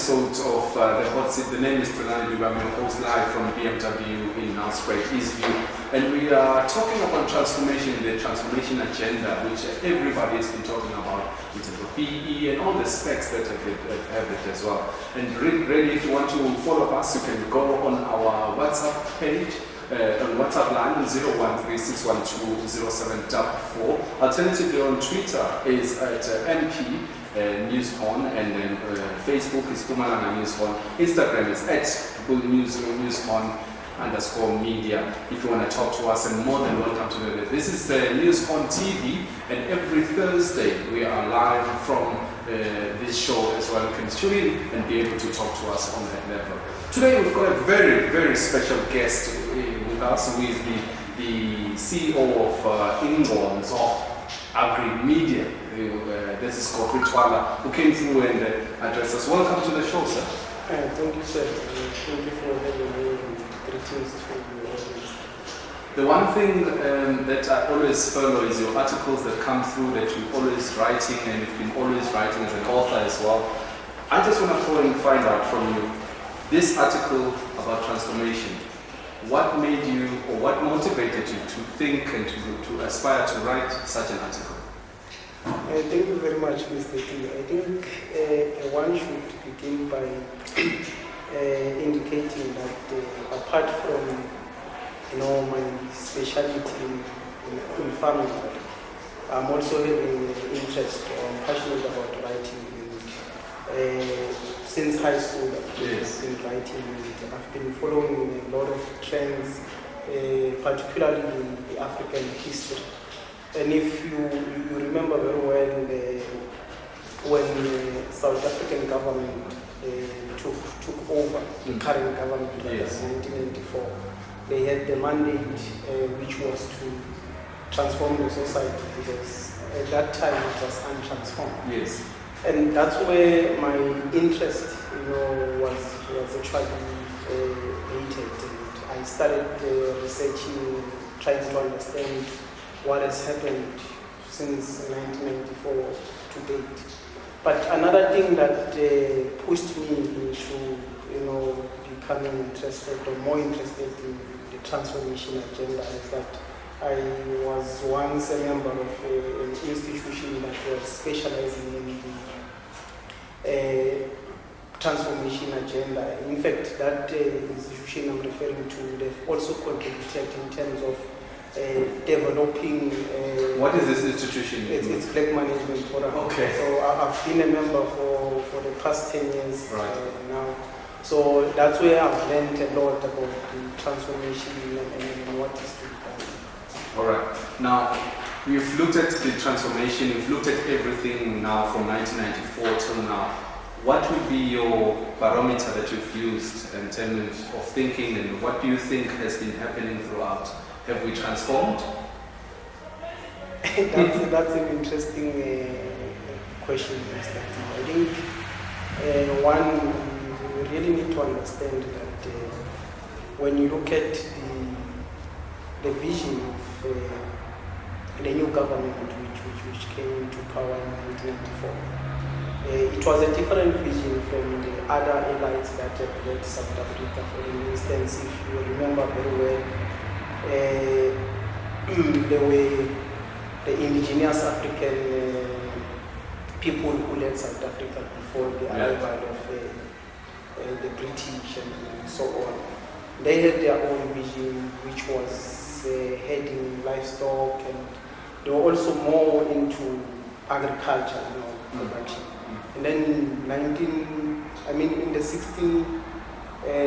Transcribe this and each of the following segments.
episode of The Hot Seat. The name is Thwala. I'm your host live from BMW in Nelspruit, Eastview. And we are talking about transformation, the transformation agenda, which everybody has been talking about in terms of PE and all the specs that have it as well. And really, if you want to follow us, you can go on our WhatsApp page. On WhatsApp line 013-612-0744. Alternatively on Twitter is at MP Newshorn, and then Facebook is Pumalanga Newshorn. Instagram is at Newshorn _media. If you want to talk to us, and more than welcome to it. This is Newshorn TV, and every Thursday we are live from this show as well. You can tune in and be able to talk to us on that level. Today we've got a very, very special guest with us, who is the CEO of Ingcomondvo Agri Media. This is Godfrey Thwala, who came through and addressed us. Welcome to the show, sir. Thank you, sir. Thank you for having me. Greetings to you. The one thing that I always follow is your articles that come through, that you're always writing, and you've been always writing as an author as well. I just want to find out from you, this article about transformation, what made you, or what motivated you to think and to aspire to write such an article? Thank you very much, Mr. T. I think one should begin by indicating that apart from my specialty in farming, I'm also having an interest, or I'm passionate about writing. Since high school, I've been writing. I've been following a lot of trends, particularly in the African history. And if you remember very well, when the South African government took over, the current government in 1994, they had the mandate which was to transform the society, because at that time it was untransformed. Yes. And that's where my interest, was actually rooted. And I started researching, trying to understand what has happened since 1994 to date. But another thing that pushed me into, becoming interested, or more interested in the transformation agenda, is that I was once a member of an institution that was specializing in the transformation agenda. In fact, that institution I'm referring to, they've also contributed in terms of developing. What is this institution? It's Black Management Forum. Okay. So I've been a member for the past 10 years now. So that's where I've learned a lot about the transformation and what is to be done. All right. Now, you've looked at the transformation, you've looked at everything now from 1994 till now. What would be your barometer that you've used in terms of thinking, and what do you think has been happening throughout? Have we transformed? That's an interesting question, Mr. T. I think one, you really need to understand that when you look at the vision of the new government which came into power in 1994, it was a different vision from the other elites that had led South Africa. For instance, if you remember very well, there were the indigenous African people who led South Africa before the arrival of the British and so on. They had their own vision, which was heading livestock, and they were also more into agriculture, production. And then in the 16th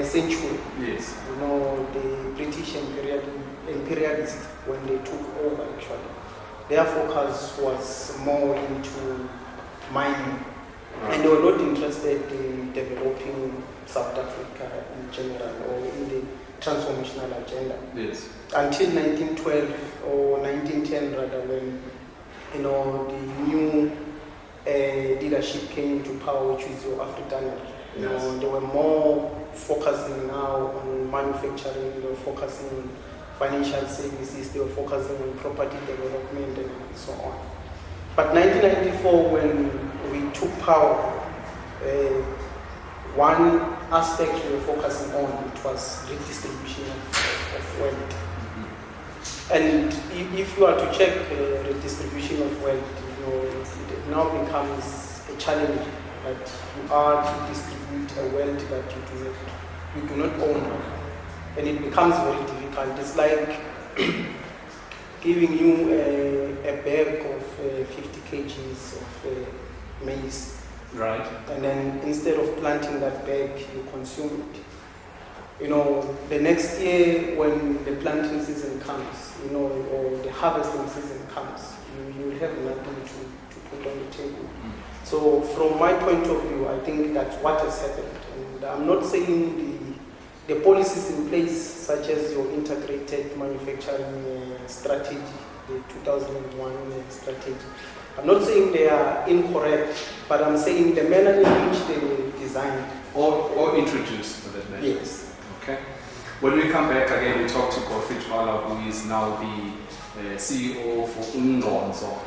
century, the British imperialists, when they took over, actually, their focus was more into mining. And they were not interested in developing South Africa in general, or in the transformational agenda. Yes. Until 1912 or 1910 rather, when the new leadership came into power, which is your Afrikaner. They were more focusing now on manufacturing, they were focusing on financial services, they were focusing on property development and so on. But 1994, when we took power, one aspect we were focusing on, it was redistribution of wealth. And if you are to check redistribution of wealth, it now becomes a challenge that you are to distribute a wealth that you do not own, and it becomes very difficult. It's like giving you a bag of 50 kgs of maize. Right. And then instead of planting that bag, you consume it. The next year when the planting season comes, or the harvesting season comes, you will have nothing to put on the table. So from my point of view, I think that's what has happened. And I'm not saying the policies in place, such as your integrated manufacturing strategy, the 2001 strategy, I'm not saying they are incorrect, but I'm saying the manner in which they were designed. Or introduced, for that matter. Yes. Okay. When we come back again, we talk to Godfrey Thwala, who is now the CEO for Ingcomondvo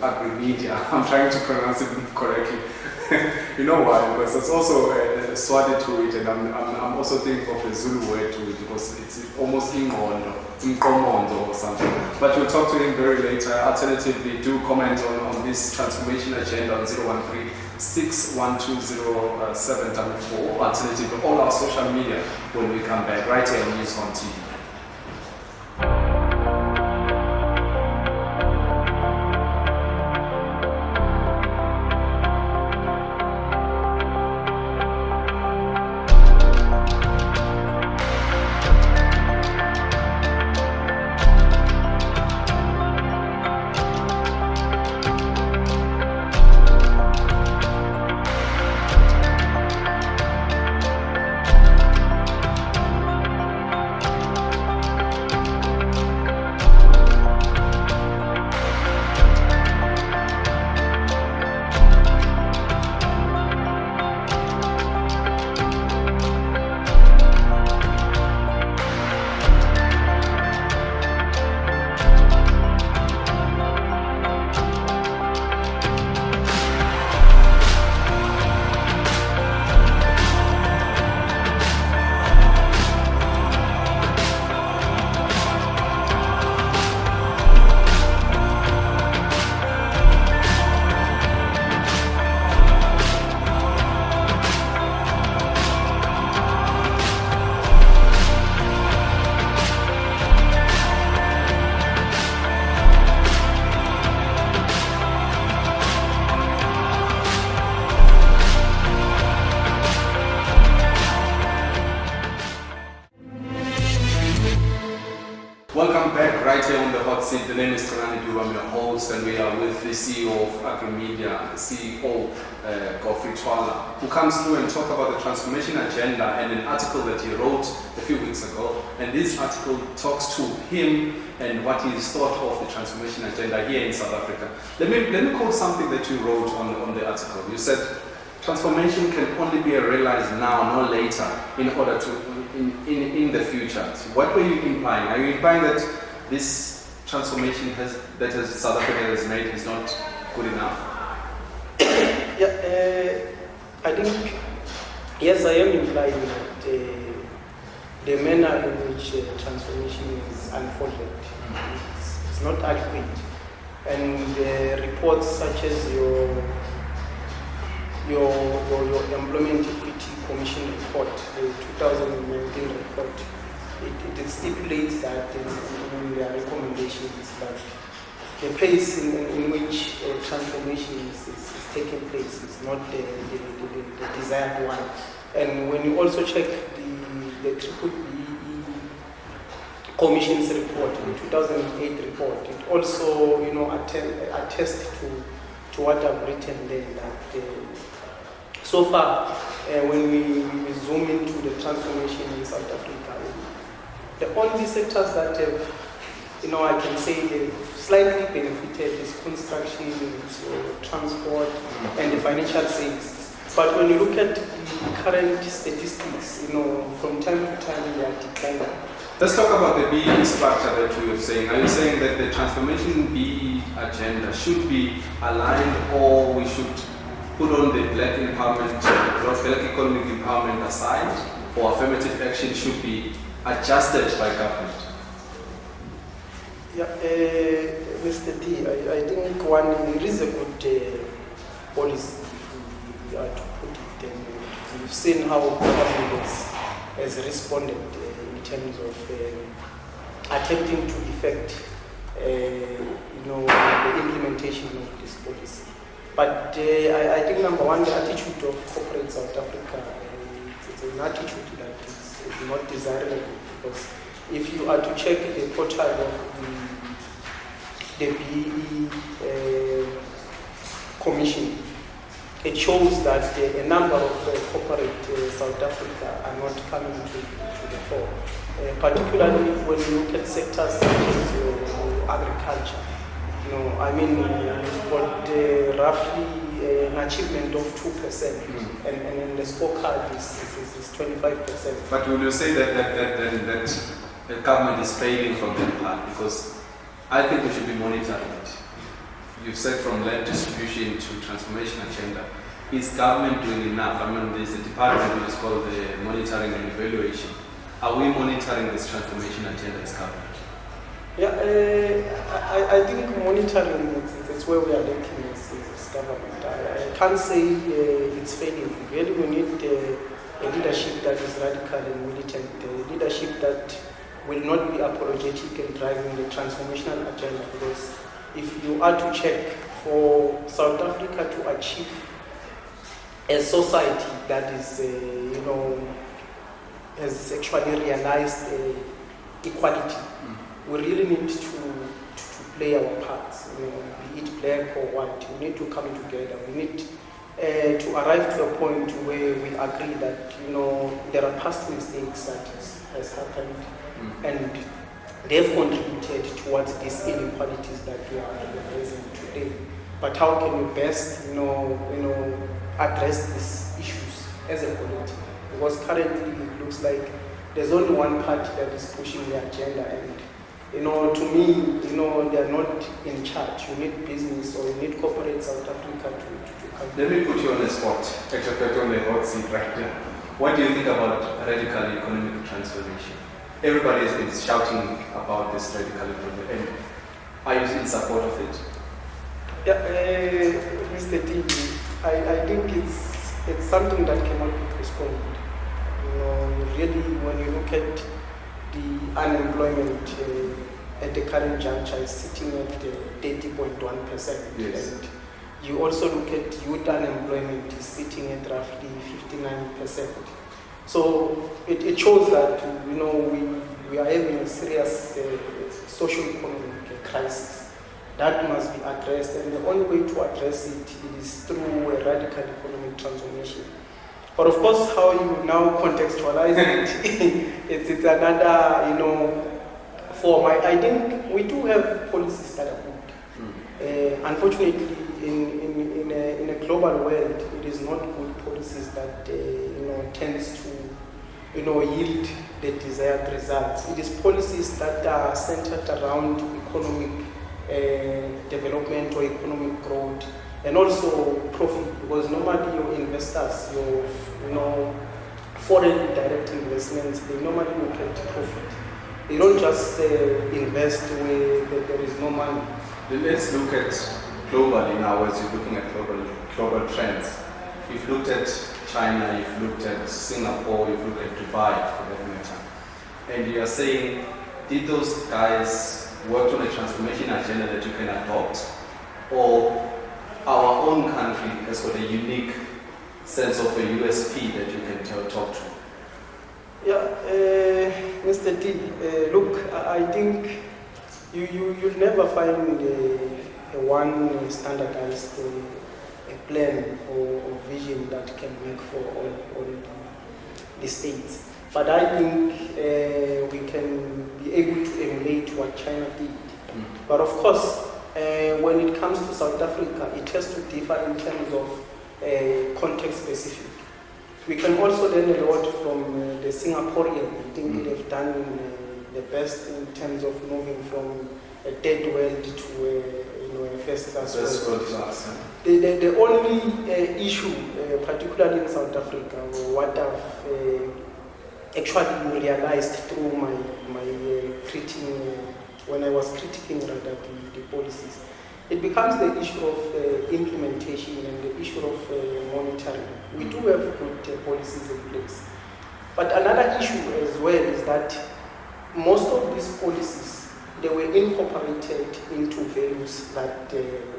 Agri Media. I'm trying to pronounce it correctly. You know why? Because it's also a Swati to it, and I'm also thinking of a Zulu word to it, because it's almost Ingcomondvo or something. But we'll talk to him very later. Alternatively, do comment on this transformation agenda on 013 6120 744. Alternatively, all our social media when we come back, right here on News on TV. Welcome back right here on the hot seat. The name is Ingcomondvo. I'm your host, and we are with the CEO of Agri Media, CEO Godfrey Thwala, who comes through and talk about the transformation agenda and an article that he wrote a few weeks ago. And this article talks to him and what he's thought of the transformation agenda here in South Africa. Let me quote something that you wrote on the article. You said, transformation can only be realized now, not later, in order to in the future. So what were you implying? Are you implying that this transformation that South Africa has made is not good enough? Yeah, I think yes, I am implying that the manner in which transformation is unfolded it's not adequate, and reports such as your Employment Equity Commission report, the 2019 report, it stipulates that in their recommendations that the pace in which transformation is taking place is not the desired one. And when you also check the Triple Commission's report, the 2008 report, it also attests to what I've written there, that so far, when we zoom into the transformation in South Africa, the only sectors that have, I can say they've slightly benefited is construction, transport, and the financial services. But when you look at the current statistics, from time to time they are declining. Let's talk about the BE structure that you were saying. Are you saying that the transformation BE agenda should be aligned, or we should put on the black empowerment, black economic empowerment aside, or affirmative action should be adjusted by government? Yeah, Mr. T, I think there is a good policy, if we are to put it. We've seen how government has responded in terms of attempting to effect, the implementation of this policy. But I think number one, the attitude of corporate South Africa, it's an attitude that is not desirable, because if you are to check the portal of the BEE Commission, it shows that a number of corporate South Africa are not coming to the fore. Particularly when you look at sectors such as agriculture. We've got roughly an achievement of 2%, and the scorecard is 25%. But will you say that the government is failing from that part? Because I think we should be monitoring it. You've said from land distribution to transformation agenda. Is government doing enough? There's a department which is called the monitoring and evaluation. Are we monitoring this transformation agenda as government? Yeah, I think monitoring is where we are looking as government. I can't say it's failing. Really, we need a leadership that is radical and militant, a leadership that will not be apologetic in driving the transformational agenda. Because if you are to check for South Africa to achieve a society that is, has actually realized equality, we really need to play our parts, be it black or white. We need to come together. We need to arrive to a point where we agree that there are past mistakes that has happened, and they've contributed towards these inequalities that we are realizing today. But how can we best address these issues as a collective? Because currently it looks like there's only one party that is pushing the agenda, and to me, they are not in charge. You need business, or you need corporate South Africa to come. Let me put you on the spot, actually on the hot seat right now. What do you think about radical economic transformation? Everybody has been shouting about this radical economic, and are you in support of it? Yeah, Mr. T, I think it's something that cannot be postponed. Really, when you look at the unemployment at the current juncture is sitting at 30.1%. Yes. And you also look at youth unemployment is sitting at roughly 59%. So it shows that we are having a serious socio-economic crisis that must be addressed, and the only way to address it is through a radical economic transformation. But of course, how you now contextualize it, it's another, form. I think we do have policies that are good. Unfortunately, in a global world, it is not good policies that tends to yield the desired results. It is policies that are centered around economic development or economic growth, and also profit, because normally your investors, your foreign direct investments, they normally look at profit. They don't just invest where there is no money. Let's look at globally now, as you're looking at global trends. You've looked at China, you've looked at Singapore, you've looked at Dubai for that matter. And you are saying, did those guys work on a transformation agenda that you can adopt? Or our own country has got a unique sense of a USP that you can talk to? Yeah, Mr. D, look, I think you'll never find a one standardized plan or vision that can work for all the states. But I think we can be able to emulate what China did. But of course, when it comes to South Africa, it has to differ in terms of context specific. We can also learn a lot from the Singaporean. I think they've done the best in terms of moving from a dead world to a first class. First world class. The only issue, particularly in South Africa, what I've actually realized through my when I was critiquing rather the policies, it becomes the issue of implementation and the issue of monitoring. We do have good policies in place, but another issue as well is that most of these policies, they were incorporated into values that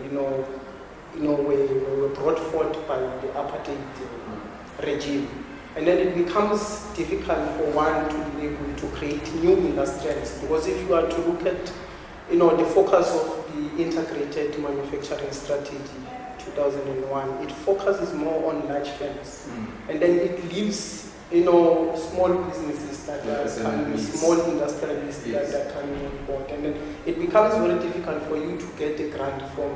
were brought forth by the apartheid regime. And then it becomes difficult for one to be able to create new industrialists, because if you are to look at the focus of the integrated manufacturing strategy 2001, it focuses more on large firms, and then it leaves small businesses that are coming, small industrialists that are coming on board, and then it becomes very difficult for you to get a grant from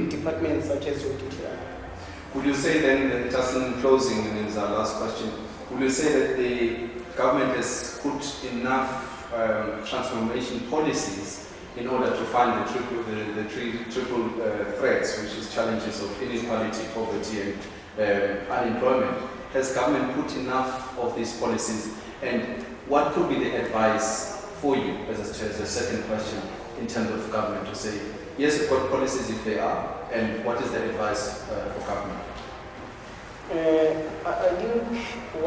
departments such as your DTI. Would you say then, just in closing, and it's our last question, would you say that the government has put enough transformation policies in order to find the triple threats, which is challenges of inequality, poverty, and unemployment? Has government put enough of these policies, and what could be the advice for you as a second question in terms of government to say, yes, we've got policies if they are, and what is the advice for government? I think we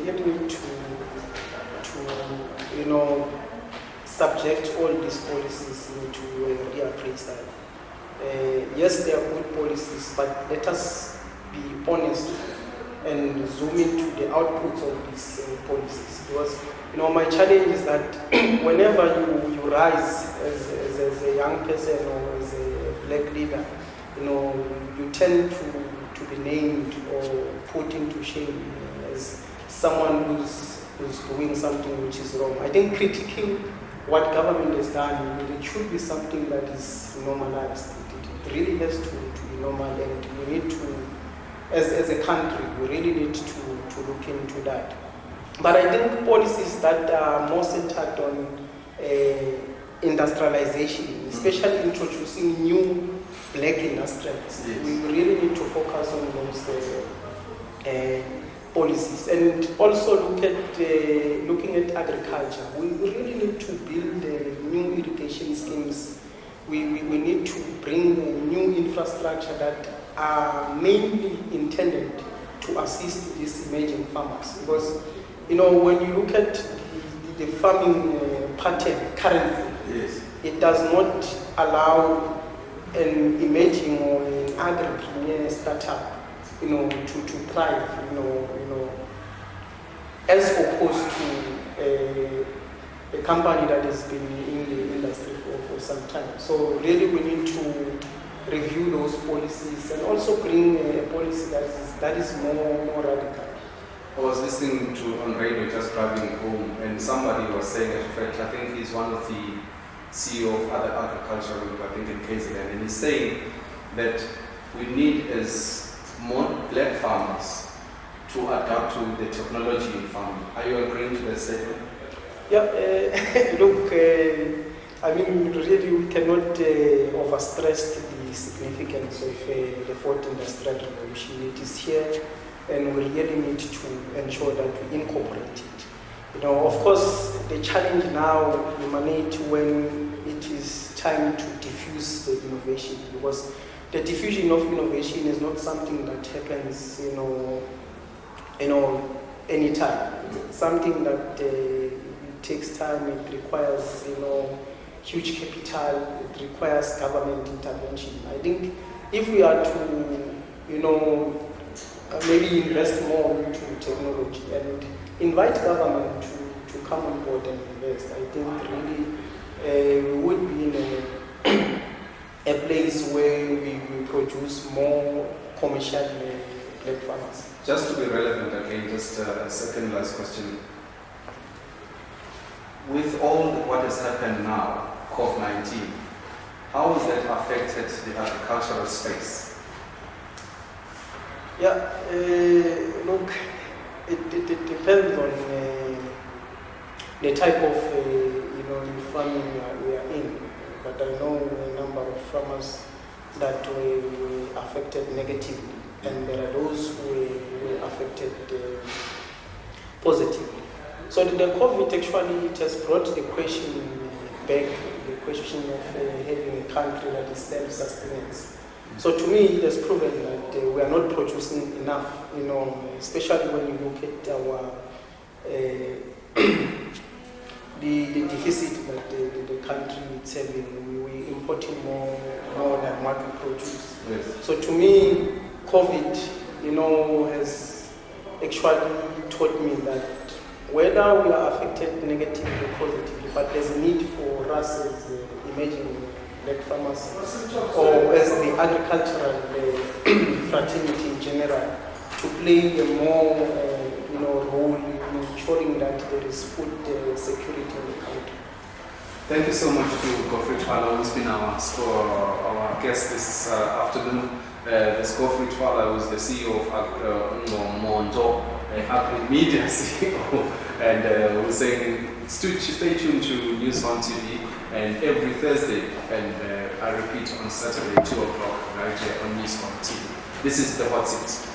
really need to subject all these policies into a reappraisal. Yes, they are good policies, but let us be honest and zoom into the outputs of these policies. Because my challenge is that whenever you rise as a young person or as a black leader, you tend to be named or put into shame as someone who's doing something which is wrong. I think critiquing what government has done, it should be something that is normalized. It really has to be normal, and we need to, as a country, we really need to look into that. But I think policies that are more centered on industrialization, especially introducing new black industrialists, we really need to focus on those policies, and also looking at agriculture. We really need to build new irrigation schemes. We need to bring new infrastructure that are mainly intended to assist these emerging farmers, because when you look at the farming pattern currently, it does not allow an emerging or an agripreneur startup to thrive, as opposed to a company that has been in the industry for some time. So really we need to review those policies and also bring a policy that is more radical. I was listening to on radio just driving home, and somebody was saying, in fact, I think he's one of the CEO of other agricultural group, I think in KZN, and he's saying that we need as more black farmers to adapt to the technology in farming. Are you agreeing to that statement? Yeah, look, really we cannot overstress the significance of the fourth industrial revolution. It is here, and we really need to ensure that we incorporate it. Of course, the challenge now emanates when it is time to diffuse the innovation, because the diffusion of innovation is not something that happens, anytime. It's something that takes time. It requires, huge capital. It requires government intervention. I think if we are to, maybe invest more into technology and invite government to come on board and invest, I think really we would be in a place where we produce more commercial black farmers. Just to be relevant again, just a second last question. With all what has happened now, COVID-19, how has that affected the agricultural space? Yeah, look, it depends on the type of farming we are in. but I know a number of farmers that were affected negatively, and there are those who were affected positively. So the COVID actually it has brought the question back, the question of having a country that is self-sustenance. So to me, it has proven that we are not producing enough, especially when you look at our the deficit that the country is having. We importing more than what we produce. Yes. So to me, COVID, has actually taught me that whether we are affected negatively or positively, but there's a need for us as emerging black farmers, or as the agricultural fraternity in general, to play a more role in ensuring that there is food security in the country. Thank you so much to Godfrey Thwala, who's been our guest this afternoon. This Godfrey Thwala, who's the CEO of Ingcomondvo Agri Media CEO, and we're saying stay tuned to News on TV, and every Thursday, and I repeat on Saturday 2 o'clock right here on News on TV. This is the Hot Seat.